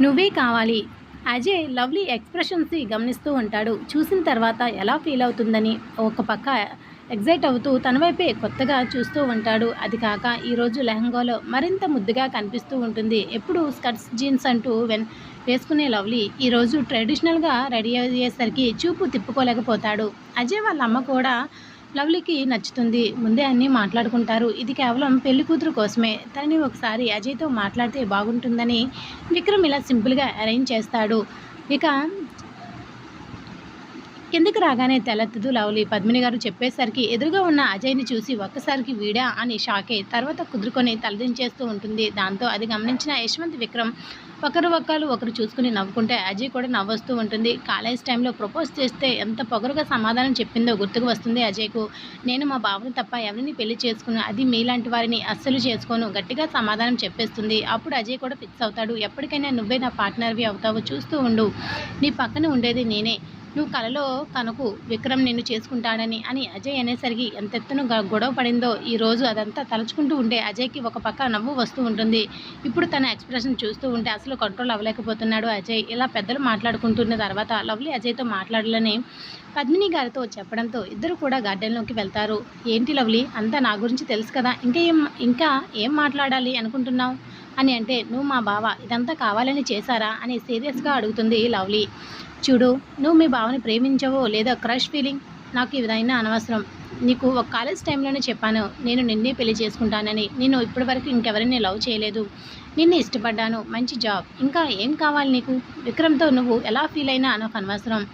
నువ్వే కావాలి. అజయ్ లవ్లీ ఎక్స్‌ప్రెషన్స్‌ని గమనిస్తూ ఉంటాడు. చూసిన తర్వాత ఎలా ఫీల్ అవుతుందని ఒక పక్క ఎక్సైట్ అవుతూ తన వైపే కొత్తగా చూస్తూ ఉంటాడు. అది కాక ఈరోజు లెహంగాలో మరింత ముద్దుగా కనిపిస్తూ ఉంటుంది. ఎప్పుడూ స్కర్ట్స్, జీన్స్ అంటూ వేసుకునే లవ్లీ ఈరోజు ట్రెడిషనల్‌గా రెడీ అయ్యేసరికి చూపు తిప్పుకోలేకపోతాడు. అజయ్ వాళ్ళ అమ్మ కూడా లవ్లీకి నచ్చుతుంది. ముందే అన్నీ మాట్లాడుకుంటారు. ఇది కేవలం పెళ్లికూతురు కోసమే. తనని ఒకసారి అజయ్‌తో మాట్లాడితే బాగుంటుందని విక్రమ్ ఇలా సింపుల్‌గా అరేంజ్ చేస్తాడు. ఇక కిందకి రాగానే తెల్లెత్తదు లవ్లీ. పద్మిని గారు చెప్పేసరికి ఎదురుగా ఉన్న అజయ్‌ని చూసి ఒక్కసారికి వీడా అని షాకై తర్వాత కుదురుకొని తలదించేస్తూ ఉంటుంది. దాంతో అది గమనించిన యశ్వంత్, విక్రమ్ ఒకరు చూసుకుని నవ్వుకుంటే అజయ్ కూడా నవ్వొస్తూ ఉంటుంది. కాలేజ్ టైంలో ప్రపోజ్ చేస్తే ఎంత పొగరుగా సమాధానం చెప్పిందో గుర్తుకు వస్తుంది అజయ్‌కు. నేను మా బావని తప్ప ఎవరిని పెళ్లి చేసుకోను. అది మీలాంటి వారిని అస్సలు చేసుకోను గట్టిగా సమాధానం చెప్పేస్తుంది. అప్పుడు అజయ్ కూడా ఫిక్స్ అవుతాడు. ఎప్పటికైనా నువ్వే నా పార్ట్నర్‌వి అవుతావు. చూస్తూ ఉండు. నీ పక్కన ఉండేది నేనే. నువ్వు కలలో కనుకు విక్రమ్ నిన్ను చేసుకుంటాడని అని అజయ్ అనేసరికి ఎంతెత్తున గొడవ పడిందో ఈరోజు అదంతా తలుచుకుంటూ ఉంటే అజయ్‌కి ఒక పక్క నవ్వు వస్తూ ఉంటుంది. ఇప్పుడు తన ఎక్స్‌ప్రెషన్ చూస్తూ ఉంటే అసలు కంట్రోల్ అవ్వలేకపోతున్నాడు అజయ్. ఇలా పెద్దలు మాట్లాడుకుంటున్న తర్వాత లవ్లీ అజయ్‌తో మాట్లాడాలని పద్మిని గారితో చెప్పడంతో ఇద్దరు కూడా గార్డెన్‌లోకి వెళ్తారు. ఏంటి లవ్లీ, అంతా నా గురించి తెలుసు కదా, ఇంకా ఏం మాట్లాడాలి అనుకుంటున్నావు అని అంటే, నువ్వు మా బావ ఇదంతా కావాలని చేశారా అని సీరియస్‌గా అడుగుతుంది లవ్లీ. చూడు, నువ్వు మీ బావని ప్రేమించవో లేదా క్రష్ ఫీలింగ్ నాకు ఇదైనా అనవసరం. నీకు ఒక కాలేజ్ టైంలోనే చెప్పాను నేను నిన్నే పెళ్లి చేసుకుంటానని. నేను ఇప్పటివరకు ఇంకెవరిని లవ్ చేయలేదు. నిన్ను ఇష్టపడ్డాను. మంచి జాబ్, ఇంకా ఏం కావాలి నీకు? విక్రమ్‌తో నువ్వు ఎలా ఫీల్ అయినా నాకు అనవసరం.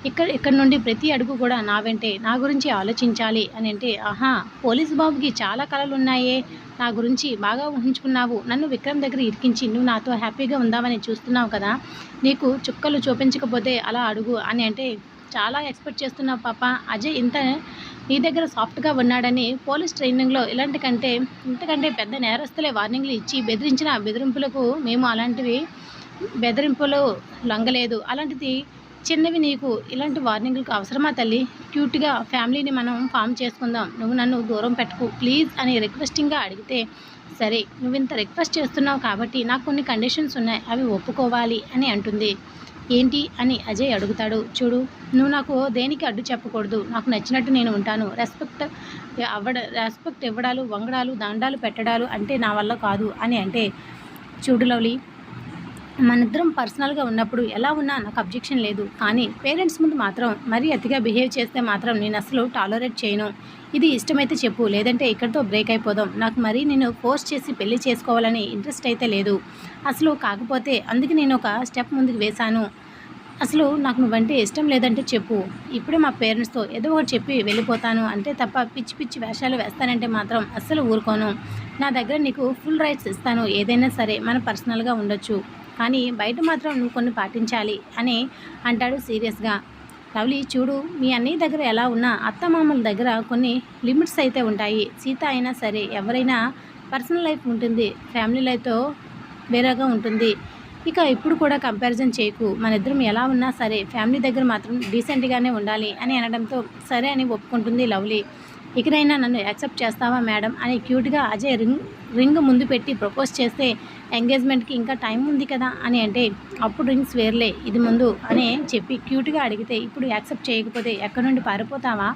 ఇక్కడ నుండి ప్రతి అడుగు కూడా నా వెంటే. నా గురించి ఆలోచించాలి అని అంటే, ఆహా, పోలీసు బాబుకి చాలా కలలున్నాయే. నా గురించి బాగా ఊహించుకున్నావు. నన్ను విక్రమ్ దగ్గర ఇరికించి నువ్వు నాతో హ్యాపీగా ఉందామని చూస్తున్నావు కదా. నీకు చుక్కలు చూపించకపోతే అలా అడుగు అని అంటే, చాలా ఎక్స్పెక్ట్ చేస్తున్నావు పాప. అజయ్ ఇంత నీ దగ్గర సాఫ్ట్‌గా ఉన్నాడని పోలీస్ ట్రైనింగ్‌లో ఇంతకంటే పెద్ద నేరస్తులే వార్నింగ్‌లు ఇచ్చి బెదిరించిన బెదిరింపులకు మేము అలాంటివి బెదిరింపులు లొంగలేదు. అలాంటిది చిన్నవి నీకు ఇలాంటి వార్నింగ్‌లకు అవసరమా తల్లి? క్యూట్‌గా ఫ్యామిలీని మనం ఫార్మ్ చేసుకుందాం. నువ్వు నన్ను దూరం పెట్టకు ప్లీజ్ అని రిక్వెస్టింగ్‌గా అడిగితే, సరే నువ్వింత రిక్వెస్ట్ చేస్తున్నావు కాబట్టి నాకు కొన్ని కండిషన్స్ ఉన్నాయి. అవి ఒప్పుకోవాలి అని అంటుంది. ఏంటి అని అజయ్ అడుగుతాడు. చూడు, నువ్వు నాకు దేనికి అడ్డు చెప్పకూడదు. నాకు నచ్చినట్టు నేను ఉంటాను. రెస్పెక్ట్ ఇవ్వడాలు, వంగడాలు, దండాలు పెట్టడాలు అంటే నా వల్ల కాదు అని అంటే, చూడు లవ్లీ, మనిద్దరం పర్సనల్గా ఉన్నప్పుడు ఎలా ఉన్నా నాకు అబ్జెక్షన్ లేదు. కానీ పేరెంట్స్ ముందు మాత్రం మరీ అతిగా బిహేవ్ చేస్తే మాత్రం నేను అసలు టాలరేట్ చేయను. ఇది ఇష్టమైతే చెప్పు, లేదంటే ఇక్కడితో బ్రేక్ అయిపోదాం. నాకు మరీ నేను ఫోర్స్ చేసి పెళ్లి చేసుకోవాలని ఇంట్రెస్ట్ అయితే లేదు అసలు. కాకపోతే అందుకే నేను ఒక స్టెప్ ముందుకు వేశాను. అసలు నాకు నువ్వంటే ఇష్టం లేదంటే చెప్పు. ఇప్పుడే మా పేరెంట్స్తో ఏదో ఒకటి చెప్పి వెళ్ళిపోతాను. అంటే తప్ప పిచ్చి పిచ్చి వేషాలు వేస్తానంటే మాత్రం అస్సలు ఊరుకోను. నా దగ్గర నీకు ఫుల్ రైట్స్ ఇస్తాను. ఏదైనా సరే మనం పర్సనల్గా ఉండొచ్చు, కానీ బయట మాత్రం నువ్వు కొన్ని పాటించాలి అని అంటాడు సీరియస్గా. లవ్లీ, చూడు, మీ అన్నయ్య దగ్గర ఎలా ఉన్నా అత్తమామల దగ్గర కొన్ని లిమిట్స్ అయితే ఉంటాయి. సీత అయినా సరే ఎవరైనా పర్సనల్ లైఫ్ ఉంటుంది, ఫ్యామిలీ లైఫ్తో వేరేగా ఉంటుంది. ఇక ఇప్పుడు కూడా కంపారిజన్ చేయకు. మన ఇద్దరం ఎలా ఉన్నా సరే ఫ్యామిలీ దగ్గర మాత్రం డీసెంట్గానే ఉండాలి అని అనడంతో సరే అని ఒప్పుకుంటుంది లవ్లీ. ఇకనైనా నన్ను యాక్సెప్ట్ చేస్తావా మేడం అని క్యూట్గా అజయ్ రింగ్ ముందు పెట్టి ప్రపోజ్ చేస్తే, ఎంగేజ్మెంట్కి ఇంకా టైం ఉంది కదా అని అంటే, అప్పుడు రింగ్స్ వేర్లే, ఇది ముందు అని చెప్పి క్యూట్గా అడిగితే, ఇప్పుడు యాక్సెప్ట్ చేయకపోతే ఎక్కడి నుండి పారిపోతావా?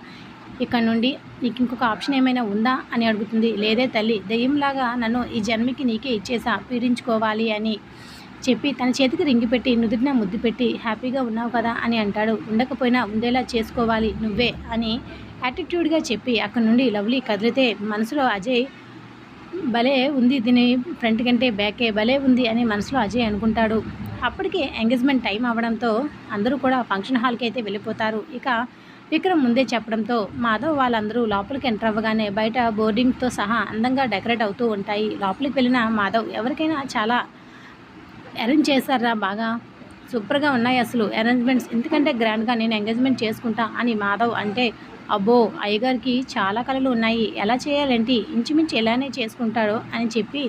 ఇక్కడ నుండి నీకు ఇంకొక ఆప్షన్ ఏమైనా ఉందా అని అడుగుతుంది. లేదే తల్లి, దెయ్యంలాగా నన్ను ఈ జన్మకి నీకే ఇచ్చేసా, పీడించుకోవాలి అని చెప్పి తన చేతికి రింగి పెట్టి నుదుటిన ముద్దు పెట్టి, హ్యాపీగా ఉన్నావు కదా అని అంటాడు. ఉండకపోయినా ఉండేలా చేసుకోవాలి నువ్వే అని యాటిట్యూడ్గా చెప్పి అక్కడ నుండి లవ్లీ కదిలితే, మనసులో అజయ్ భలే ఉంది, దీని ఫ్రంట్ కంటే బ్యాకే భలే ఉంది అని మనసులో అజయ్ అనుకుంటాడు. అప్పటికే ఎంగేజ్మెంట్ టైం అవ్వడంతో అందరూ కూడా ఫంక్షన్ హాల్కి అయితే వెళ్ళిపోతారు. ఇక విక్రమ్ ముందే చెప్పడంతో మాధవ్ వాళ్ళందరూ లోపలికి ఎంటర్ అవ్వగానే బయట బోర్డింగ్తో సహా అందంగా డెకరేట్ అవుతూ ఉంటాయి. లోపలికి వెళ్ళిన మాధవ్, ఎవరికైనా చాలా అరేంజ్ చేశారా, బాగా సూపర్గా ఉన్నాయి అసలు అరేంజ్మెంట్స్, ఎందుకంటే గ్రాండ్గా నేను ఎంగేజ్మెంట్ చేసుకుంటా అని మాధవ్ అంటే, అబ్బో అయ్యగారికి చాలా కళలు ఉన్నాయి, ఎలా చేయాలంటే ఇంచుమించు ఎలానే చేసుకుంటాడో అని చెప్పి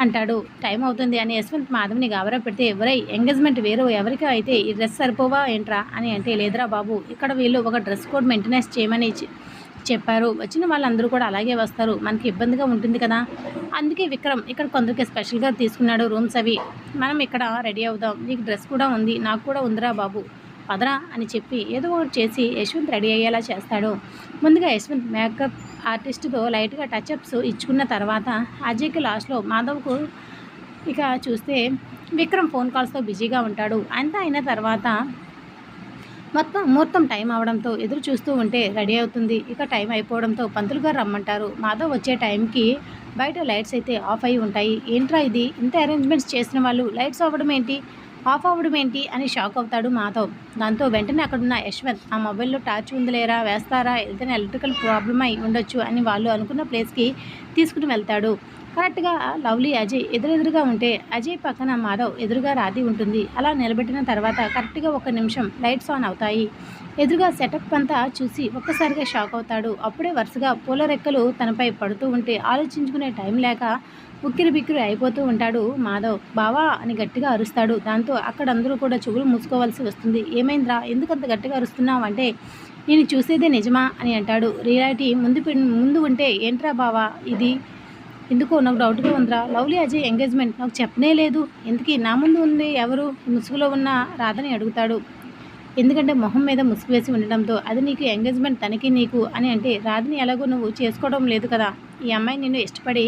అంటాడు. టైం అవుతుంది అని యశ్వంత్ మాధవ్ని గాబరా పెడితే, ఎవరై ఎంగేజ్మెంట్ వేరు ఎవరికో అయితే ఈ డ్రెస్ సరిపోవా ఏంట్రా అని అంటే, లేదురా బాబు, ఇక్కడ వీళ్ళు ఒక డ్రెస్ కోడ్ మెయింటెనెన్స్ చేయమని చెప్పారు. వచ్చిన వాళ్ళందరూ కూడా అలాగే వస్తారు. మనకి ఇబ్బందిగా ఉంటుంది కదా! అందుకే విక్రమ్ ఇక్కడ కొందరికి స్పెషల్‌గా తీసుకున్నాడు రూమ్స్ అవి. మనం ఇక్కడ రెడీ అవుదాం. నీకు డ్రెస్ కూడా ఉంది. నాకు కూడా ఉందిరా బాబు. పదరా అని చెప్పి ఏదో ఒకటి చేసి యశ్వంత్ రెడీ అయ్యేలా చేస్తాడు. ముందుగా యశ్వంత్ మేకప్ ఆర్టిస్ట్‌తో లైట్‌గా టచ్అప్స్ ఇచ్చుకున్న తర్వాత అజయ్‌కి లాస్ట్‌లో మాధవ్‌కు ఇక చూస్తే విక్రమ్ ఫోన్ కాల్స్‌తో బిజీగా ఉంటాడు. అంతా అయిన తర్వాత ముహూర్తం టైం అవడంతో ఎదురు చూస్తూ ఉంటే రెడీ అవుతుంది. ఇక టైం అయిపోవడంతో పంతులు గారు రమ్మంటారు. మాధవ్ వచ్చే టైంకి బయట లైట్స్ అయితే ఆఫ్ అయి ఉంటాయి. ఏంట్రా ఇది, ఇంత అరేంజ్మెంట్స్ చేసిన వాళ్ళు లైట్స్ అవ్వడం ఏంటి, ఆఫ్ అవ్వడం ఏంటి అని షాక్ అవుతాడు మాధవ్. దాంతో వెంటనే అక్కడున్న యశ్వంత్ ఆ మొబైల్లో టార్చ్ ఉందిలేరా, వేస్తారా, ఏదైనా ఎలక్ట్రికల్ ప్రాబ్లమ్ అయి ఉండొచ్చు అని వాళ్ళు అనుకున్న ప్లేస్కి తీసుకుని వెళ్తాడు. కరెక్ట్గా లవ్లీ అజయ్ ఎదురెదురుగా ఉంటే అజయ్ పక్కన మాధవ్ ఎదురుగా రాధి ఉంటుంది. అలా నిలబెట్టిన తర్వాత కరెక్ట్గా 1 నిమిషం లైట్స్ ఆన్ అవుతాయి. ఎదురుగా సెటప్ అంతా చూసి ఒక్కసారిగా షాక్ అవుతాడు. అప్పుడే వరుసగా పూల రెక్కలు తనపై పడుతూ ఉంటే ఆలోచించుకునే టైం లేక ఉక్కిరి బిక్కిరి అయిపోతూ ఉంటాడు మాధవ్. బావా అని గట్టిగా అరుస్తాడు. దాంతో అక్కడందరూ కూడా చెవులు మూసుకోవాల్సి వస్తుంది. ఏమైందిరా, ఎందుకంత గట్టిగా అరుస్తున్నావు అంటే నేను చూసేదే నిజమా అని అంటాడు. రియాలిటీ ముందు ఉంటే ఏంట్రా బావా ఇది, ఎందుకో నాకు డౌట్గా ఉందిరా. లవ్లీ అజయ్ ఎంగేజ్మెంట్ నాకు చెప్పనే లేదు. ఎందుకు నా ముందు ఉంది ఎవరు, ముసుగులో ఉన్న రాధని అడుగుతాడు. ఎందుకంటే మొహం మీద ముసుగు వేసి ఉండడంతో అది నీకు ఎంగేజ్మెంట్ తనకి నీకు అని అంటే రాధని ఎలాగో నువ్వు చేసుకోవడం లేదు కదా, ఈ అమ్మాయి నిన్ను ఇష్టపడి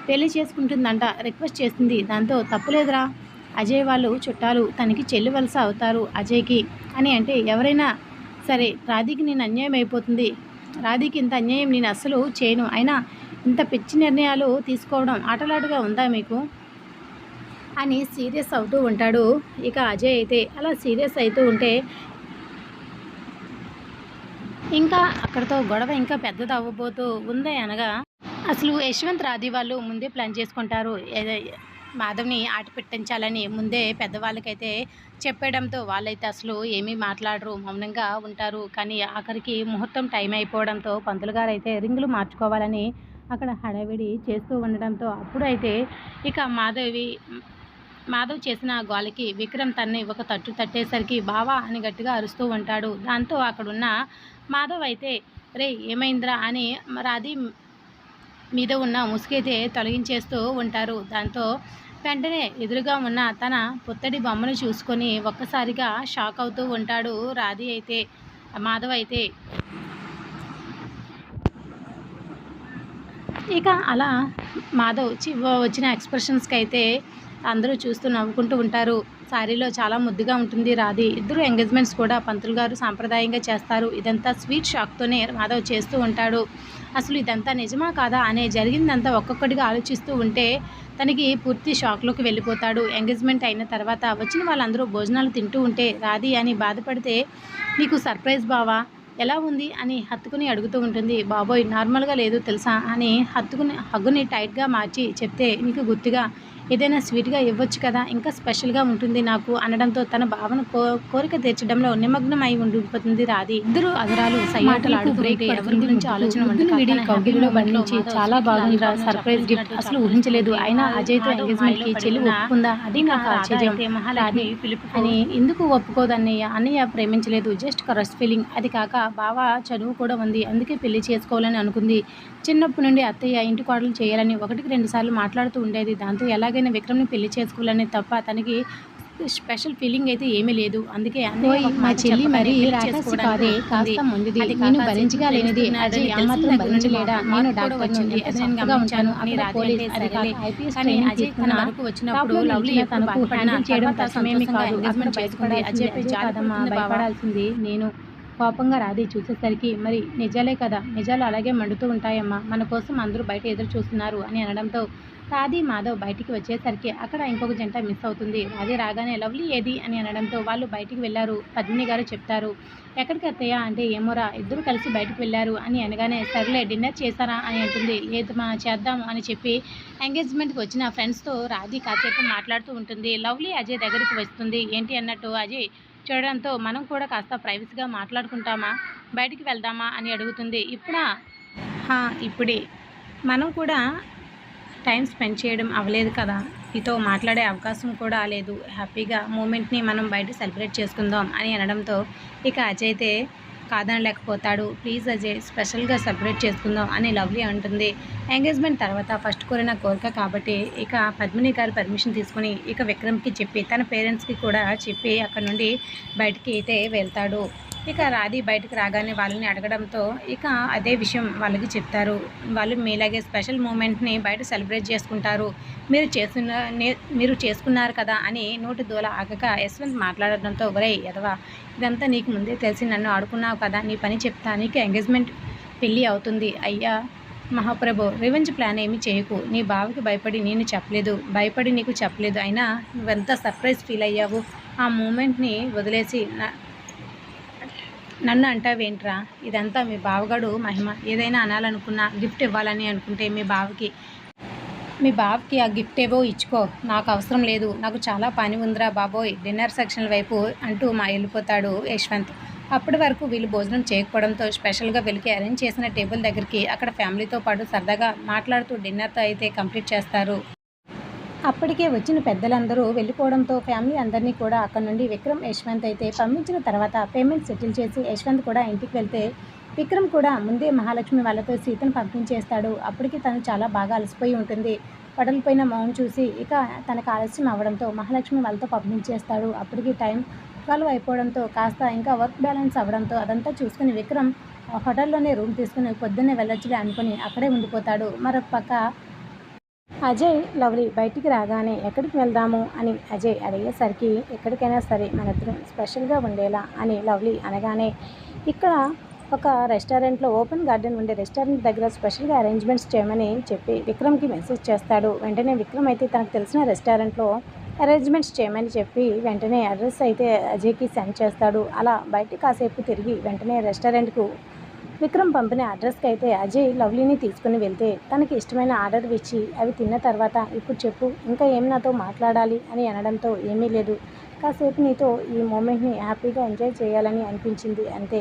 పెళ్లి చేసుకుంటుందంట, రిక్వెస్ట్ చేస్తుంది. దాంతో తప్పులేదురా, అజయ్ వాళ్ళు చుట్టాలు, తనకి చెల్లి వలస అవుతారు అజయ్కి అని అంటే ఎవరైనా సరే రాధికి నేను అన్యాయం అయిపోతుంది, రాధికి ఇంత అన్యాయం నేను అస్సలు చేయను, అయినా ఇంత పిచ్చి నిర్ణయాలు తీసుకోవడం ఆటలాటగా ఉందా మీకు అని సీరియస్ అవుతూ ఉంటాడు. ఇక అజయ్ అయితే అలా సీరియస్ అవుతూ ఉంటే ఇంకా అక్కడితో గొడవ ఇంకా పెద్దది అవ్వబోతూ ఉంది. అనగా అసలు యశ్వంత్ రాధి వాళ్ళు ముందే ప్లాన్ చేసుకుంటారు. మాధవ్ని ఆట పెట్టించాలని ముందే పెద్దవాళ్ళకైతే చెప్పడంతో వాళ్ళైతే అసలు ఏమీ మాట్లాడరు, మౌనంగా ఉంటారు. కానీ ఆఖరికి ముహూర్తం టైం అయిపోవడంతో పంతులు గారు అయితే రింగులు మార్చుకోవాలని అక్కడ హడావిడి చేస్తూ ఉండడంతో అప్పుడు అయితే ఇక మాధవ్ చేసిన గోలకి విక్రమ్ తన్ని ఒక తట్టు తట్టేసరికి బావా అని గట్టిగా అరుస్తూ ఉంటాడు. దాంతో అక్కడున్న మాధవ్ అయితే రే ఏమైందిరా అని రాధి మీద ఉన్న ముసుగైతే తొలగించేస్తూ ఉంటారు. దాంతో వెంటనే ఎదురుగా ఉన్న తన పుత్తడి బొమ్మను చూసుకొని ఒక్కసారిగా షాక్ అవుతూ ఉంటాడు మాధవ్ అయితే. ఇక అలా మాధవ్ వచ్చిన ఎక్స్ప్రెషన్స్కి అయితే అందరూ చూస్తూ నవ్వుకుంటూ ఉంటారు. శారీలో చాలా ముద్దుగా ఉంటుంది రాధి. ఇద్దరు ఎంగేజ్మెంట్స్ కూడా పంతులు గారు సాంప్రదాయంగా చేస్తారు. ఇదంతా స్వీట్ షాక్తోనే మాధవ్ చేస్తూ ఉంటాడు. అసలు ఇదంతా నిజమా కాదా అనే జరిగిందంతా ఒక్కొక్కటిగా ఆలోచిస్తూ ఉంటే తనకి పూర్తి షాక్లోకి వెళ్ళిపోతాడు. ఎంగేజ్మెంట్ అయిన తర్వాత వచ్చిన వాళ్ళందరూ భోజనాలు తింటూ ఉంటే రాధి అని బాధపడితే నీకు సర్ప్రైజ్ బావా ఎలా ఉంది అని హత్తుకుని అడుగుతూ ఉంటుంది. బాబోయ్ నార్మల్గా లేదు తెలుసా అని హగ్గుని టైట్గా మార్చి చెప్తే నీకు గుర్తుగా ఏదైనా స్వీట్గా ఇవ్వచ్చు కదా, ఇంకా స్పెషల్గా ఉంటుంది నాకు అనడంతో తన భావన కోరిక తీర్చడంలో నిమగ్నం అయి ఉండిపోతుంది రాధి. ఇద్దరు అదరాలు సయ్యాటలు బ్రేక్ ఎవరి గురించి ఆలోచన బంధించి చాలా బాగుంది సర్ప్రైజ్ గిఫ్ట్, అసలు ఊహించలేదు. అయినా అజయ్తో ఎంగేజ్మెంట్కి చెల్లి ఒప్పుకుందా, అది నాకు ఆశ్చర్యం. మహారాధి అని ఎందుకు ఒప్పుకోదన్నయ్య, అన్నయ్య ప్రేమించలేదు, జస్ట్ క్రష్ ఫీలింగ్. అది కాక బావ చదువు కూడా ఉంది, అందుకే పెళ్లి చేసుకోవాలని అనుకుంది. చిన్నప్పటి నుండి అత్తయ్య ఇంటి కోడలు చేయాలని 1-2 సార్లు మాట్లాడుతూ ఉండేది. దాంతో ఎలాగైనా విక్రమ్ని పెళ్లి చేసుకోవాలని తప్ప తనకి స్పెషల్ ఫీలింగ్ అయితే ఏమీ లేదు. అందుకే మా చెల్లి మరి రాక్షసి కాదే, కాస్త ముందుది, నేను భరించగా లేనిది, అజయ్ ఏమాత్రం భరించలేడా, నేను డాక్టర్ని ఎంతగా ఉంటాను అని పోలీస్ అధికారి ఐపీఎస్ ట్రైనింగ్ తీసుకున్న వచ్చినప్పుడు లవ్లీ తనకు హ్యాండిల్ చేయడం కష్టమేమి కాదు, అక్కడ బయటపడే అజయ్ కాదమ్మా భయపడాల్సింది నేను. కోపంగా రాధి చూసేసరికి మరి నిజాలే కదా, నిజాలు అలాగే మండుతూ ఉంటాయమ్మా, మన కోసం అందరూ బయట ఎదురు చూస్తున్నారు అని అనడంతో రాధి మాధవ్ బయటికి వచ్చేసరికి అక్కడ ఇంకొక జంట మిస్ అవుతుంది. రాధి రాగానే లవ్లీ ఏది అని అనడంతో వాళ్ళు బయటికి వెళ్ళారు. పద్మిని గారు చెప్తారు. ఎక్కడికి అత్తయ్య అంటే ఏమోరా ఇద్దరు కలిసి బయటకు వెళ్ళారు అని అనగానే సర్లే డిన్నర్ చేశారా అని అంటుంది. లేదు మా చేద్దాము అని చెప్పి ఎంగేజ్మెంట్కి వచ్చిన ఫ్రెండ్స్తో రాధి కాసేపు మాట్లాడుతూ ఉంటుంది. లవ్లీ అజయ్ దగ్గరికి వస్తుంది. ఏంటి అన్నట్టు అజయ్ చూడడంతో మనం కూడా కాస్త ప్రైవసీగా మాట్లాడుకుంటామా, బయటికి వెళ్దామా అని అడుగుతుంది. ఇప్పుడే మనం కూడా టైం స్పెండ్ చేయడం అవ్వలేదు కదా, నీతో మాట్లాడే అవకాశం కూడా లేదు, హ్యాపీగా మూమెంట్ని మనం బయట సెలబ్రేట్ చేసుకుందాం అని అనడంతో ఇక అజయ్ అయితే కాదనలేకపోతాడు. ప్లీజ్ అజయ్, స్పెషల్గా సెలబ్రేట్ చేసుకుందాం అని లవ్లీ అంటుంది. ఎంగేజ్మెంట్ తర్వాత ఫస్ట్ కోరిన కోరిక కాబట్టి ఇక పద్మిని గారు పర్మిషన్ తీసుకుని ఇక విక్రమ్కి చెప్పి తన పేరెంట్స్కి కూడా చెప్పి అక్కడ నుండి బయటికి అయితే వెళ్తాడు. ఇక రాధి బయటకు రాగానే వాళ్ళని అడగడంతో ఇక అదే విషయం వాళ్ళకి చెప్తారు. వాళ్ళు మీలాగే స్పెషల్ మూమెంట్ని బయట సెలబ్రేట్ చేసుకుంటారు, మీరు చేసుకున్నారు కదా అని నోటి దూల ఆగక యశ్వంత్ మాట్లాడడంతో, ఒరేయ్ ఎదవా, ఇదంతా నీకు ముందే తెలిసి నన్ను ఆడుకున్నావు కదా, నీ పని చెప్తా, నీకు ఎంగేజ్మెంట్ పెళ్ళి అవుతుంది. అయ్యా మహాప్రభు, రివెంజ్ ప్లాన్ ఏమీ చేయకు. నీ బావకి భయపడి నీకు చెప్పలేదు, అయినా నువ్వెంత సర్ప్రైజ్ ఫీల్ అయ్యావు. ఆ మూమెంట్ని వదిలేసి నన్ను అంటావేంట్రా? ఇదంతా మీ బావగాడు మహిమ. ఏదైనా అనాలనుకున్నా, గిఫ్ట్ ఇవ్వాలని అనుకుంటే మీ బావకి ఆ గిఫ్ట్ ఏవో ఇచ్చుకో, నాకు అవసరం లేదు, నాకు చాలా పని ఉందిరా బాబోయ్, డిన్నర్ సెక్షన్ వైపు అంటూ వెళ్ళిపోతాడు యశ్వంత్. అప్పటి వరకు వీళ్ళు భోజనం చేయకపోవడంతో స్పెషల్గా వీళ్ళకి అరేంజ్ చేసిన టేబుల్ దగ్గరికి అక్కడ ఫ్యామిలీతో పాటు సరదాగా మాట్లాడుతూ డిన్నర్తో అయితే కంప్లీట్ చేస్తారు. అప్పటికే వచ్చిన పెద్దలందరూ వెళ్ళిపోవడంతో ఫ్యామిలీ అందరినీ కూడా అక్కడ నుండి విక్రమ్, యశ్వంత్ అయితే పంపించిన తర్వాత పేమెంట్ సెటిల్ చేసి యశ్వంత్ కూడా ఇంటికి వెళ్తే విక్రమ్ కూడా ముందే మహాలక్ష్మి వాళ్ళతో సీతను పంపించేస్తాడు. అప్పటికి తను చాలా బాగా అలసిపోయి ఉంటుంది. పడలిపోయిన మొహం చూసి ఇక తనకు ఆలస్యం అవ్వడంతో మహాలక్ష్మి వాళ్ళతో పంపించేస్తాడు. అప్పటికి టైం 12 అయిపోవడంతో కాస్త ఇంకా వర్క్ బ్యాలెన్స్ అవ్వడంతో అదంతా చూసుకుని విక్రమ్ హోటల్లోనే రూమ్ తీసుకుని పొద్దున్నే వెళ్ళొచ్చులే అనుకుని అక్కడే ఉండిపోతాడు. మరొక పక్క అజయ్, లవ్లీ బయటికి రాగానే ఎక్కడికి వెళ్దాము అని అజయ్ అడిగేసరికి ఎక్కడికైనా సరే మనిద్దరం స్పెషల్గా ఉండేలా అని లవ్లీ అనగానే ఇక్కడ ఒక రెస్టారెంట్లో ఓపెన్ గార్డెన్ ఉండే రెస్టారెంట్ దగ్గర స్పెషల్గా అరేంజ్మెంట్స్ చేయమని చెప్పి విక్రమ్కి మెసేజ్ చేస్తాడు. వెంటనే విక్రమ్ అయితే తనకు తెలిసిన రెస్టారెంట్లో అరేంజ్మెంట్స్ చేయమని చెప్పి వెంటనే అడ్రస్ అయితే అజయ్కి సెండ్ చేస్తాడు. అలా బయట కాసేపు తిరిగి వెంటనే రెస్టారెంట్కు విక్రమ్ పంపిన అడ్రస్కి అయితే అజయ్ లవ్లీని తీసుకుని వెళ్తే తనకి ఇష్టమైన ఆర్డర్ ఇచ్చి అవి తిన్న తర్వాత, ఇప్పుడు చెప్పు, ఇంకా ఏం నాతో మాట్లాడాలి అని అనడంతో, ఏమీ లేదు, కాసేపు నీతో ఈ మూమెంట్ని హ్యాపీగా ఎంజాయ్ చేయాలని అనిపించింది అంతే,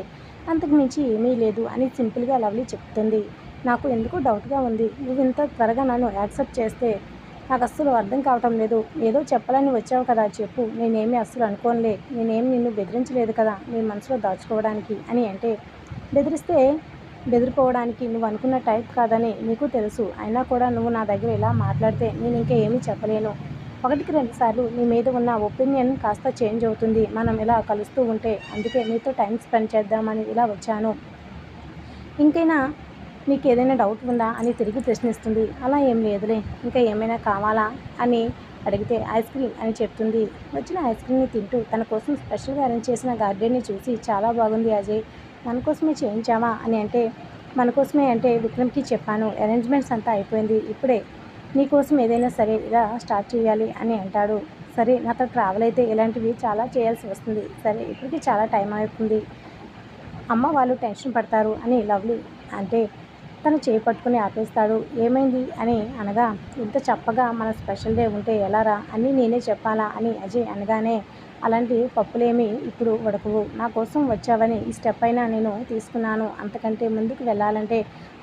అంతకు మించి ఏమీ లేదు అని సింపుల్గా లవ్లీ చెప్తుంది. నాకు ఎందుకో డౌట్గా ఉంది, నువ్వు ఇంత త్వరగా నన్ను యాక్సెప్ట్ చేస్తే నాకు అస్సలు అర్థం కావటం లేదు. ఏదో చెప్పాలని వచ్చావు కదా, చెప్పు, నేనేమీ అస్సలు అనుకోనులే, నేనేమి నిన్ను బెదిరించలేదు కదా నీ మనసులో దాచుకోవడానికి అని అంటే, బెదిరిపోవడానికి నువ్వు అనుకున్న టైప్ కాదని నీకు తెలుసు, అయినా కూడా నువ్వు నా దగ్గర ఇలా మాట్లాడితే నేను ఇంకా ఏమీ చెప్పలేను. 1-2 సార్లు నీ మీద ఉన్న ఒపీనియన్ కాస్త చేంజ్ అవుతుంది. మనం ఇలా కలుస్తూ ఉంటే అందుకే నీతో టైం స్పెండ్ చేద్దామని ఇలా వచ్చాను. ఇంకైనా నీకు ఏదైనా డౌట్ ఉందా అని తిరిగి ప్రశ్నిస్తుంది. అలా ఏం లేదులే, ఇంకా ఏమైనా కావాలా అని అడిగితే ఐస్ క్రీమ్ అని చెప్తుంది. వచ్చిన ఐస్ క్రీమ్ని తింటూ తన కోసం స్పెషల్గా అరేంజ్ చేసిన గార్డెన్ని చూసి, చాలా బాగుంది అజయ్, మన కోసమే చేయించామా అని అంటే, మన కోసమే అంటే విక్రమ్కి చెప్పాను, అరేంజ్మెంట్స్ అంతా అయిపోయింది, ఇప్పుడే నీకోసం ఏదైనా సరే ఇలా స్టార్ట్ చేయాలి అని అంటాడు. సరే, నాతో ట్రావెల్ అయితే ఇలాంటివి చాలా చేయాల్సి వస్తుంది, సరే ఇప్పటికీ చాలా టైం అవుతుంది, అమ్మ వాళ్ళు టెన్షన్ పడతారు అని లవ్లీ అంటే తను చేయి పట్టుకుని ఆపేస్తాడు. ఏమైంది అని అనగా, ఇంత చప్పగా మన స్పెషల్ డే ఉంటే ఎలారా, అన్నీ నేనే చెప్పాలా అని అజయ్ అనగానే, అలాంటి పప్పులేమీ ఇప్పుడు ఉడకవు, నా కోసం వచ్చావని ఈ స్టెప్ అయినా నేను తీసుకున్నాను, అంతకంటే ముందుకు వెళ్ళాలంటే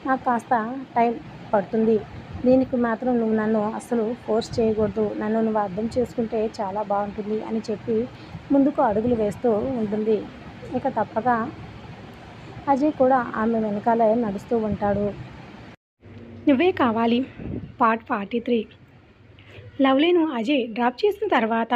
నాకు కాస్త టైం పడుతుంది, దీనికి మాత్రం నువ్వు నన్ను అస్సలు ఫోర్స్ చేయకూడదు, నన్ను నువ్వు అర్థం చేసుకుంటే చాలా బాగుంటుంది అని చెప్పి ముందుకు అడుగులు వేస్తూ ఉంటుంది. ఇక తప్పగా అజయ్ కూడా ఆమె వెనకాలే నడుస్తూ ఉంటాడు. నువ్వే కావాలి పార్ట్ 43. లవ్లీను అజయ్ డ్రాప్ చేసిన తర్వాత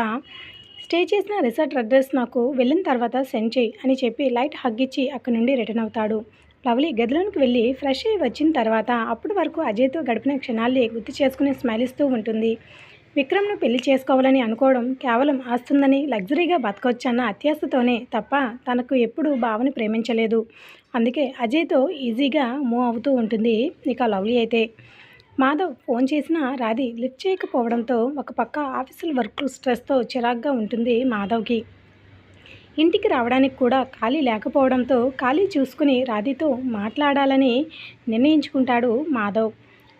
స్టే చేసిన రిసార్ట్ అడ్రస్ నాకు వెళ్ళిన తర్వాత సెండ్ చేయి అని చెప్పి లైట్ హగ్ ఇచ్చి అక్కడి నుండి రిటర్న్ అవుతాడు. లవ్లీ గదిలోనికి వెళ్ళి ఫ్రెష్ అయ్యి వచ్చిన తర్వాత అప్పటి వరకు అజయ్తో గడిపిన క్షణాల్ని గుర్తు చేసుకుని స్మైల్ ఇస్తూ ఉంటుంది. విక్రమ్ను పెళ్లి చేసుకోవాలని అనుకోవడం కేవలం ఆస్తుందని, లగ్జరీగా బతకొచ్చన్న అత్యాశతోనే తప్ప తనకు ఎప్పుడూ భావని ప్రేమించలేదు. అందుకే అజయ్తో ఈజీగా మూవ్ అవుతూ ఉంటుంది. ఇక లవ్లీ అయితే మాధవ్ ఫోన్ చేసినా రాధి లిఫ్ట్ చేయకపోవడంతో ఒక పక్క ఆఫీసుల వర్క్ స్ట్రెస్తో చిరాగ్గా ఉంటుంది మాధవ్కి. ఇంటికి రావడానికి కూడా ఖాళీ లేకపోవడంతో ఖాళీ చూసుకుని రాధితో మాట్లాడాలని నిర్ణయించుకుంటాడు మాధవ్.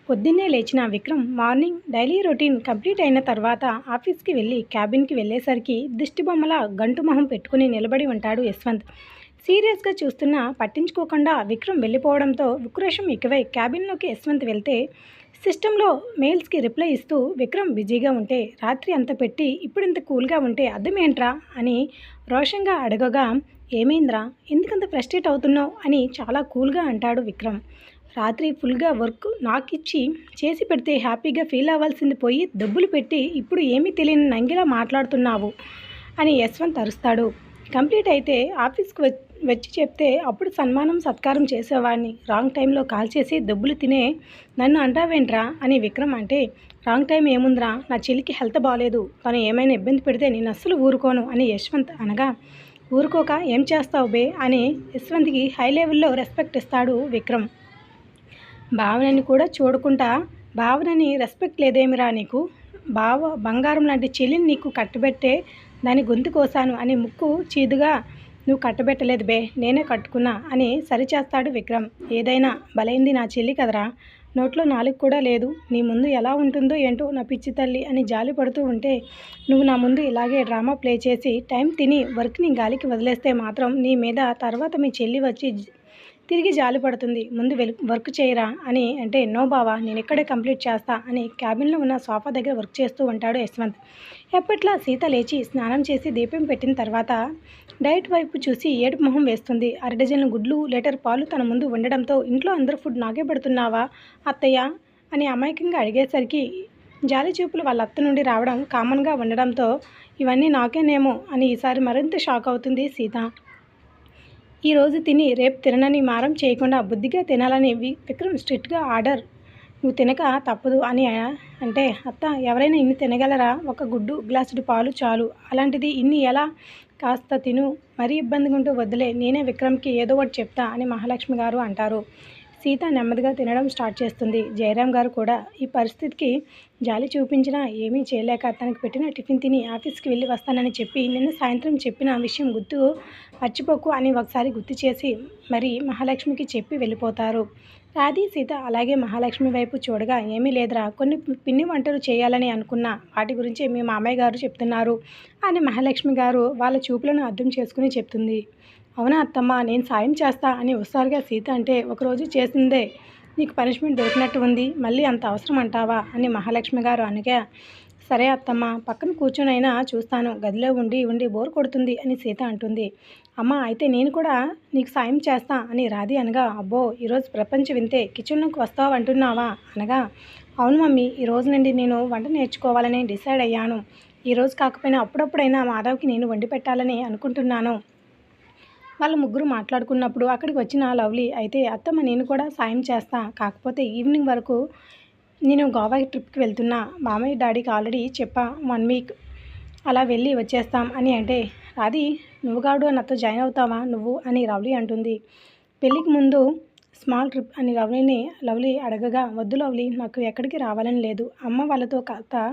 పొద్దున్నే లేచిన Vikram morning daily routine complete అయిన తర్వాత ఆఫీస్కి వెళ్ళి క్యాబిన్కి వెళ్ళేసరికి దిష్టిబొమ్మల గంటు మొహం పెట్టుకుని నిలబడి ఉంటాడు యశ్వంత్. సీరియస్గా చూస్తున్నా పట్టించుకోకుండా విక్రమ్ వెళ్ళిపోవడంతో ఉక్రోషం ఎక్కువై క్యాబిన్లోకి యశ్వంత్ వెళ్తే సిస్టంలో మెయిల్స్కి రిప్లై ఇస్తూ విక్రమ్ బిజీగా ఉంటే రాత్రి అంత పెట్టి ఇప్పుడు ఇంత కూల్గా ఉంటే అర్థం ఏంట్రా అని రోషంగా అడగగా, ఏమైందిరా ఎందుకంత ఫ్రస్ట్రేట్ అవుతున్నావు అని చాలా కూల్గా అంటాడు విక్రమ్. రాత్రి ఫుల్గా వర్క్ నాకిచ్చి చేసి పెడితే హ్యాపీగా ఫీల్ అవ్వాల్సింది పోయి డబ్బులు పెట్టి ఇప్పుడు ఏమీ తెలియని నంగిలా మాట్లాడుతున్నావు అని యశ్వంత్ అరుస్తాడు. కంప్లీట్ అయితే ఆఫీస్కి వచ్చి చెప్తే అప్పుడు సన్మానం సత్కారం చేసేవాడిని. రాంగ్ టైంలో కాల్ చేసి డబ్బులు తినే నన్ను అంటావేంట్రా అని విక్రమ్ అంటే, రాంగ్ టైం ఏముందిరా, నా చెల్లికి హెల్త్ బాగాలేదు, తను ఏమైనా ఇబ్బంది పెడితే నేను అస్సలు ఊరుకోను అని యశ్వంత్ అనగా, ఊరుకోక ఏం చేస్తావు బే అని యశ్వంత్కి హై లెవెల్లో రెస్పెక్ట్ ఇస్తాడు విక్రమ్. భావనని కూడా చూడకుండా భావనని రెస్పెక్ట్ లేదేమిరా నీకు, బంగారం లాంటి చెల్లిని నీకు కట్టబెట్టే దాని గొంతు కోసాను అని ముక్కు చీదుగా నువ్వు కట్టబెట్టలేదు బే, నేనే కట్టుకున్నా అని సరిచేస్తాడు విక్రమ్. ఏదైనా బలైంది నా చెల్లి కదరా, నోట్లో నాలుగు కూడా లేదు, నీ ముందు ఎలా ఉంటుందో ఏంటో నా పిచ్చి తల్లి అని జాలి పడుతూ ఉంటే, నువ్వు నా ముందు ఇలాగే డ్రామా ప్లే చేసి టైం తిని వర్క్ని గాలికి వదిలేస్తే మాత్రం నీ మీద తర్వాత మీ చెల్లి వచ్చి తిరిగి జాలి పడుతుంది, ముందు వర్క్ చేయరా అని అంటే, నో బావా నేను ఇక్కడే కంప్లీట్ చేస్తా అని క్యాబిన్లో ఉన్న సోఫా దగ్గర వర్క్ చేస్తూ ఉంటాడు యశ్వంత్. ఎప్పట్లా సీత లేచి స్నానం చేసి దీపం పెట్టిన తర్వాత డైట్ వైపు చూసి ఏడుపు మొహం వేస్తుంది. 6 డజన్ల గుడ్లు లీటర్ పాలు తన ముందు ఉండడంతో, ఇంట్లో అందరూ ఫుడ్ నాకే పెడుతున్నావా అత్తయ్య అని అమాయకంగా అడిగేసరికి జాలి చూపులు వాళ్ళ అత్త నుండి రావడం కామన్గా ఉండడంతో, ఇవన్నీ నాకేనేమో అని ఈసారి మరింత షాక్ అవుతుంది సీత. ఈరోజు తిని రేపు తిననని మారం చేయకుండా బుద్ధిగా తినాలని విక్రమ్ స్ట్రిక్ట్గా ఆర్డర్. నువ్వు తినక తప్పదు అని అంటే, అత్త ఎవరైనా ఇన్ని తినగలరా, ఒక గుడ్డు గ్లాసుడు పాలు చాలు, అలాంటిది ఇన్ని ఎలా, కాస్త తిను, మరీ ఇబ్బందిగా ఉంటూ వద్దులే, నేనే విక్రమ్కి ఏదో ఒకటి చెప్తా అని మహాలక్ష్మి గారు అంటారు. సీత నెమ్మదిగా తినడం స్టార్ట్ చేస్తుంది. జయరాం గారు కూడా ఈ పరిస్థితికి జాలి చూపించినా ఏమీ చేయలేక తనకు పెట్టిన టిఫిన్ తిని ఆఫీస్కి వెళ్ళి వస్తానని చెప్పి నిన్న సాయంత్రం చెప్పిన విషయం మర్చిపోకు అని ఒకసారి గుర్తు చేసి మరి మహాలక్ష్మికి చెప్పి వెళ్ళిపోతారు. రాధి సీత అలాగే మహాలక్ష్మి వైపు చూడగా, ఏమీ లేదురా, కొన్ని పిండి వంటలు చేయాలని అనుకున్నా, వాటి గురించి మీ మామయ్య గారు చెప్తున్నారు అని మహాలక్ష్మి గారు వాళ్ళ చూపులను అర్థం చేసుకుని చెప్తుంది. అవునా అత్తమ్మ, నేను సాయం చేస్తా అని ఒకసారిగా సీత అంటే, ఒకరోజు చేసిందే నీకు పనిష్మెంట్ దొరికినట్టు ఉంది, మళ్ళీ అంత అవసరం అంటావా అని మహాలక్ష్మి గారు అనగా, సరే అత్తమ్మ పక్కన కూర్చొనైనా చూస్తాను, గదిలో ఉండి ఉండి బోర్ కొడుతుంది అని సీత అంటుంది. అమ్మ అయితే నేను కూడా నీకు సాయం చేస్తా అని రాధి అనగా, అబ్బో ఈరోజు ప్రపంచ వింతే, కిచెన్లోకి వస్తావు అంటున్నావా అనగా, అవును మమ్మీ, ఈ రోజు నుండి నేను వంట నేర్చుకోవాలని డిసైడ్ అయ్యాను, ఈరోజు కాకపోయినా అప్పుడప్పుడైనా మాధవ్కి నేను వండి పెట్టాలని అనుకుంటున్నాను. వాళ్ళ ముగ్గురు మాట్లాడుకున్నప్పుడు అక్కడికి వచ్చిన లవ్లీ అయితే, అత్తమ్మ నేను కూడా సాయం చేస్తా, కాకపోతే ఈవినింగ్ వరకు నేను గోవా ట్రిప్కి వెళ్తున్నా, మామయ్య డాడీకి ఆల్రెడీ చెప్పా, 1 వీక్ అలా వెళ్ళి వచ్చేస్తాం అని అంటే, రాధి నువ్వు గాడు నాతో జాయిన్ అవుతావా నువ్వు అని లవ్లీ అంటుంది. పెళ్ళికి ముందు స్మాల్ ట్రిప్ అని లవ్లీ అడగగా, వద్దు లవ్లీ, నాకు ఎక్కడికి రావాలని లేదు, అమ్మ వాళ్ళతో కాస్త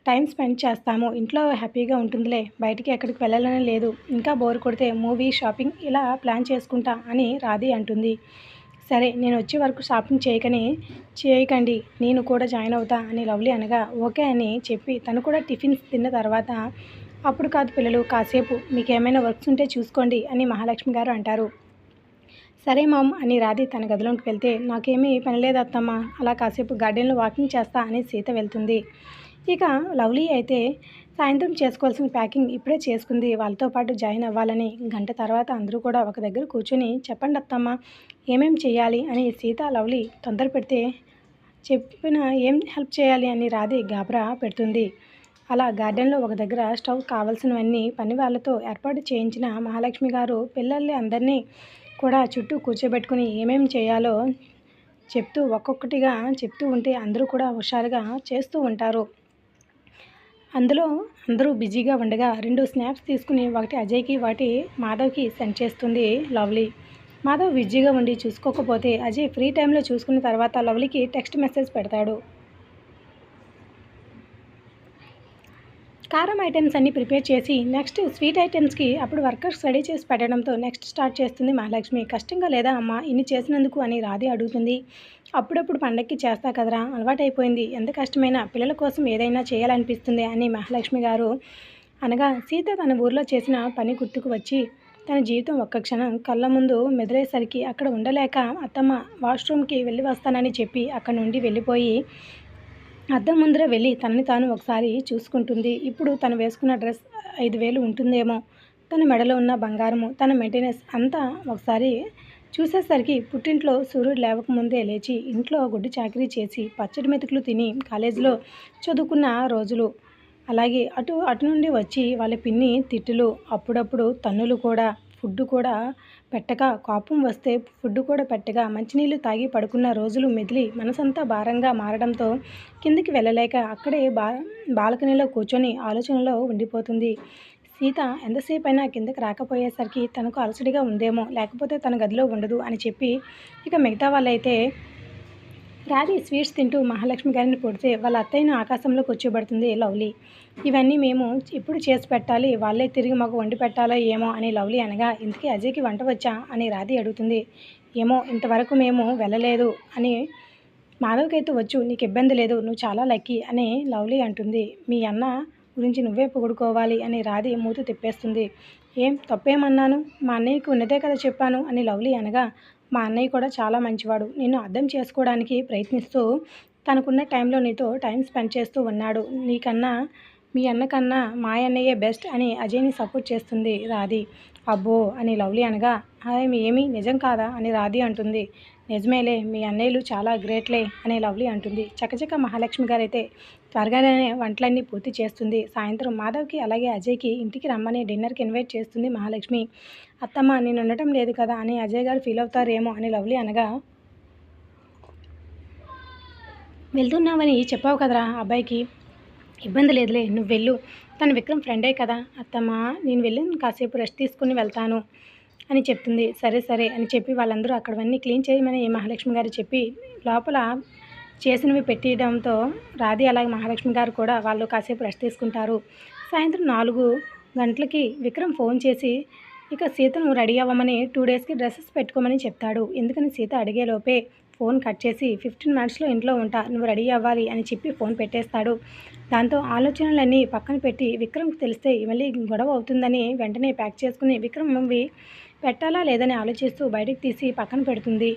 టైం స్పెండ్ చేస్తాము, ఇంట్లో హ్యాపీగా ఉంటుందిలే, బయటికి ఎక్కడికి వెళ్ళాలని లేదు, ఇంకా బోర్ కొడితే మూవీ షాపింగ్ ఇలా ప్లాన్ చేసుకుంటా అని రాధి అంటుంది. సరే నేను వచ్చే వరకు షాపింగ్ చేయకండి, నేను కూడా జాయిన్ అవుతా అని లవ్లీ అనగా, ఓకే అని చెప్పి తను కూడా టిఫిన్స్ తిన్న తర్వాత, అప్పుడు కాదు పిల్లలు, కాసేపు మీకు ఏమైనా వర్క్స్ ఉంటే చూసుకోండి అని మహాలక్ష్మి గారు అంటారు. సరే మామ్ అని రాధి తన గదిలోకి వెళ్తే, నాకేమీ పని లేదు అత్తమ్మ, అలా కాసేపు గార్డెన్లో వాకింగ్ చేస్తా అని సీత వెళ్తుంది. ఇక లవ్లీ అయితే సాయంత్రం చేసుకోవాల్సిన ప్యాకింగ్ ఇప్పుడే చేసుకుంది, వాళ్ళతో పాటు జాయిన్ అవ్వాలని. గంట తర్వాత అందరూ కూడా ఒక దగ్గర కూర్చొని, చెప్పండి అత్తమ్మ ఏమేం చేయాలి అని సీత లవ్లీ తొందర పెడితే, చెప్పిన ఏం హెల్ప్ చేయాలి అని రాధి గాబరా పెడుతుంది. అలా గార్డెన్లో ఒక దగ్గర స్టవ్ కావాల్సినవన్నీ పని వాళ్ళతో ఏర్పాటు చేయించిన మహాలక్ష్మి గారు పిల్లల్ని అందరినీ కూడా చుట్టూ కూర్చోబెట్టుకుని ఏమేం చేయాలో చెప్తూ ఒక్కొక్కటిగా చెప్తూ ఉంటే అందరూ కూడా హుషారుగా చేస్తూ ఉంటారు. అందులో అందరూ బిజీగా ఉండగా 2 స్నాప్స్ తీసుకుని ఒకటి అజయ్కి ఒకటి మాధవ్కి సెండ్ చేస్తుంది లవ్లీ. మాధవ్ బిజీగా ఉండి చూసుకోకపోతే అజయ్ ఫ్రీ టైంలో చూసుకున్న తర్వాత లవ్లీకి టెక్స్ట్ మెసేజ్ పెడతాడు. కారం ఐటమ్స్ అన్నీ ప్రిపేర్ చేసి నెక్స్ట్ స్వీట్ ఐటమ్స్కి అప్పుడు వర్కర్స్ రెడీ చేసి పెట్టడంతో నెక్స్ట్ స్టార్ట్ చేస్తుంది మహాలక్ష్మి. కష్టంగా లేదా అమ్మ ఇన్ని చేసినందుకు అని రాధి అడుగుతుంది. అప్పుడప్పుడు పండక్కి చేస్తా కదరా, అలవాటైపోయింది, ఎంత కష్టమైనా పిల్లల కోసం ఏదైనా చేయాలనిపిస్తుంది అని మహాలక్ష్మి గారు అనగా, సీత తన ఊర్లో చేసిన పని గుర్తుకు వచ్చి తన జీవితం ఒక్క క్షణం కళ్ళ ముందు మెదిలేసరికి అక్కడ ఉండలేక అత్తమ్మ వాష్రూమ్కి వెళ్ళి వస్తానని చెప్పి అక్కడి నుండి వెళ్ళిపోయి అద్దం ముందర వెళ్ళి తనని తాను ఒకసారి చూసుకుంటుంది. ఇప్పుడు తను వేసుకున్న డ్రెస్ 5,000 ఉంటుందేమో. తన మెడలో ఉన్న బంగారము, తన మెయింటెనెన్స్ అంతా ఒకసారి చూసేసరికి పుట్టింట్లో సూర్యుడు లేవకముందే లేచి ఇంట్లో గుడ్డు చాకిరీ చేసి పచ్చడి మెతుకులు తిని కాలేజీలో చదువుకున్న రోజులు, అలాగే అటు నుండి వచ్చి వాళ్ళ పిన్ని తిట్టులు, అప్పుడప్పుడు తన్నులు కూడా, ఫుడ్ కూడా పెట్టక, కోపం వస్తే ఫుడ్ కూడా పెట్టగా మంచినీళ్ళు తాగి పడుకున్న రోజులు మెదిలి మనసంతా భారంగా మారడంతో కిందికి వెళ్ళలేక అక్కడే బాల్కనీలో కూర్చొని ఆలోచనలో ఉండిపోతుంది. సీత ఎంతసేపైనా కిందకి రాకపోయేసరికి తనకు అలసడిగా ఉందేమో, లేకపోతే తన గదిలో ఉండదు అని చెప్పి ఇక మిగతా వాళ్ళైతే రాధి స్వీట్స్ తింటూ మహాలక్ష్మి గారిని పొడితే వాళ్ళ అత్తయ్యను ఆకాశంలో కూర్చోబెడుతుంది లవ్లీ. ఇవన్నీ మేము ఎప్పుడు చేసి పెట్టాలి, వాళ్ళే తిరిగి మాకు వండి పెట్టాలో ఏమో అని లవ్లీ అనగా, ఇంతకీ అజయ్కి వంట వచ్చా అని రాధి అడుగుతుంది. ఏమో ఇంతవరకు మేము వెళ్ళలేదు అని, మాధవ్కైతే వచ్చు, నీకు ఇబ్బంది లేదు, నువ్వు చాలా లక్కీ అని లవ్లీ అంటుంది. మీ అన్న గురించి నువ్వే పొగుడుకోవాలి అని రాధి మూతి తిప్పేస్తుంది. ఏం తప్పేమన్నాను, మా అన్నయ్యకు ఉన్నదే కదా చెప్పాను అని లవ్లీ అనగా, మా అన్నయ్య కూడా చాలా మంచివాడు, నిన్ను అర్థం చేసుకోవడానికి ప్రయత్నిస్తూ తనకున్న టైంలో నీతో టైం స్పెండ్ చేస్తూ ఉన్నాడు, నీకన్నా మీ అన్నకన్నా మా అన్నయ్యే బెస్ట్ అని అజయ్ని సపోర్ట్ చేస్తుంది రాధి. అబ్బో అని లవ్లీ అనగా, ఏమీ నిజం కాదా అని రాధి అంటుంది. నిజమేలే, మీ అన్నయ్యలు చాలా గ్రేట్లే అని లవ్లీ అంటుంది. చకచక మహాలక్ష్మి గారైతే త్వరగానే వంటలన్నీ పూర్తి చేస్తుంది. సాయంత్రం మాధవ్కి అలాగే అజయ్కి ఇంటికి రమ్మని డిన్నర్కి ఇన్వైట్ చేస్తుంది మహాలక్ష్మి. అత్తమ్మ నేను ఉండటం లేదు కదా అని అజయ్ గారు ఫీల్ అవుతారేమో అని లవ్లీ అనగా, వెళ్తున్నావని చెప్పావు కదరా అబ్బాయికి, ఇబ్బంది లేదులే నువ్వు వెళ్ళు, తను విక్రమ్ ఫ్రెండే కదా అత్తమ్మ, నేను వెళ్ళి కాసేపు రెస్ట్ తీసుకుని వెళ్తాను అని చెప్తుంది. సరే సరే అని చెప్పి వాళ్ళందరూ అక్కడవన్నీ క్లీన్ చేయమని మహాలక్ష్మి గారు చెప్పి లోపల చేసినవి పెట్టడంతో రాధి అలాగే మహాలక్ష్మి గారు కూడా వాళ్ళు కాసేపు రెస్ట్ తీసుకుంటారు. సాయంత్రం 4 గంటలకి విక్రమ్ ఫోన్ చేసి ఇక సీతను రెడీ అవ్వమని 2 డేస్కి డ్రెస్సెస్ పెట్టుకోమని చెప్తాడు. ఎందుకని సీత అడిగేలోపే ఫోన్ కట్ చేసి 15 మినిట్స్లో ఇంట్లో ఉంటా, నువ్వు రెడీ అవ్వాలి అని చెప్పి ఫోన్ పెట్టేస్తాడు. దాంతో ఆలోచనలన్నీ పక్కన పెట్టి విక్రమ్కి తెలిస్తే మళ్ళీ గొడవ అవుతుందని వెంటనే ప్యాక్ చేసుకుని విక్రమ్వి పెట్టాలా లేదని ఆలోచిస్తూ బయటకు తీసి పక్కన పెడుతుంది.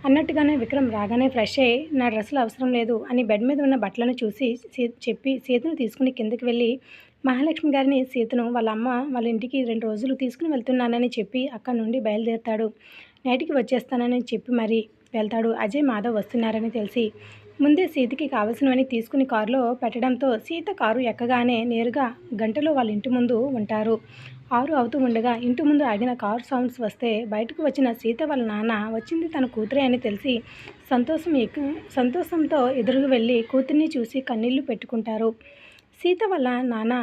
అన్నట్టుగానే విక్రమ్ రాగానే ఫ్రెష్ అయ్యి నా డ్రెస్సులు అవసరం లేదు అని బెడ్ మీద ఉన్న బట్టలను చూసి చెప్పి సీతను తీసుకుని కిందకి వెళ్ళి మహాలక్ష్మి గారిని సీతను వాళ్ళ అమ్మ వాళ్ళ ఇంటికి 2 రోజులు తీసుకుని వెళ్తున్నానని చెప్పి అక్కడి నుండి బయలుదేరుతాడు. నైట్కి వచ్చేస్తానని చెప్పి మరీ వెళ్తాడు. అజయ్ మాధవ్ వస్తున్నారని తెలిసి ముందే సీతకి కావలసినవని తీసుకుని కారులో పెట్టడంతో సీత కారు ఎక్కగానే నేరుగా గంటలో వాళ్ళ ఇంటి ముందు ఉంటారు. 6 అవుతూ ఉండగా ఇంటి ముందు ఆగిన కారు సౌండ్స్ వస్తే బయటకు వచ్చిన సీత వాళ్ళ నాన్న వచ్చింది తన కూతురే అని తెలిసి సంతోషంతో ఎదురుగా వెళ్ళి కూతుర్ని చూసి కన్నీళ్లు పెట్టుకుంటారు. సీత వాళ్ళ నాన్న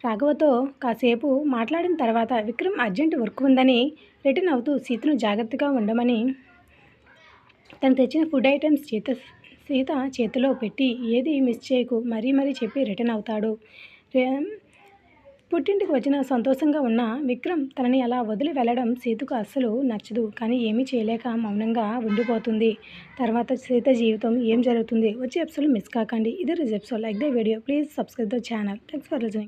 రాఘవతో కాసేపు మాట్లాడిన తర్వాత విక్రమ్ అర్జెంట్ వర్క్ ఉందని రిటర్న్ అవుతూ సీతను జాగ్రత్తగా ఉండమని తను తెచ్చిన ఫుడ్ ఐటమ్స్ సీత చేతిలో పెట్టి ఏది మిస్ చేయకు మరీ చెప్పి రిటర్న్ అవుతాడు. పుట్టింటికి వచ్చిన సంతోషంగా ఉన్న విక్రమ్ తనని అలా వదిలి వెళ్ళడం సీతకు అస్సలు నచ్చదు. కానీ ఏమీ చేయలేక మౌనంగా ఉండిపోతుంది. తర్వాత సీత జీవితం ఏం జరుగుతుంది వచ్చే ఎపిసోడ్ మిస్ కాకండి. ఇది episode. Like the video, please subscribe the channel. Thanks for listening.